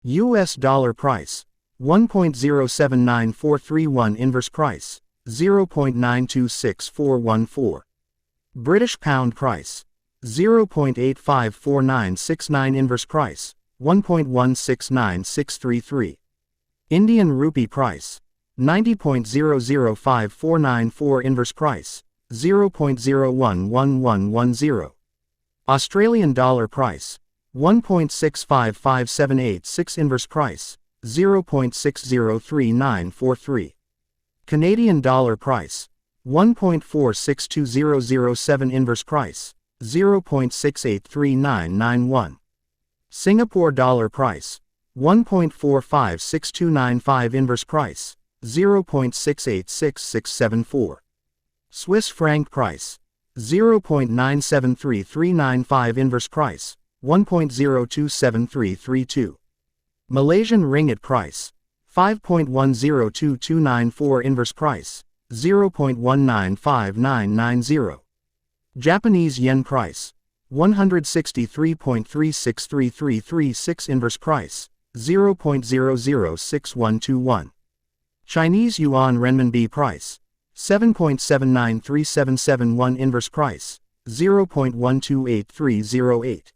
US dollar price, 1.079431 inverse price, 0.926414. British pound price, 0.854969 inverse price, 1.169633. Indian rupee price, 90.005494 inverse price, 0.011110. Australian dollar price, 1.655786 inverse price, 0.603943. Canadian dollar price, 1.462007 inverse price, 0.683991. Singapore dollar price, 1.456295 inverse price, 0.686674. Swiss franc price, 0.973395 inverse price, 1.027332. Malaysian ringgit price, 5.102294 inverse price, 0.195990. Japanese yen price, 163.363336 inverse price, 0.006121. Chinese yuan renminbi price, 7.793771 inverse price, 0.128308.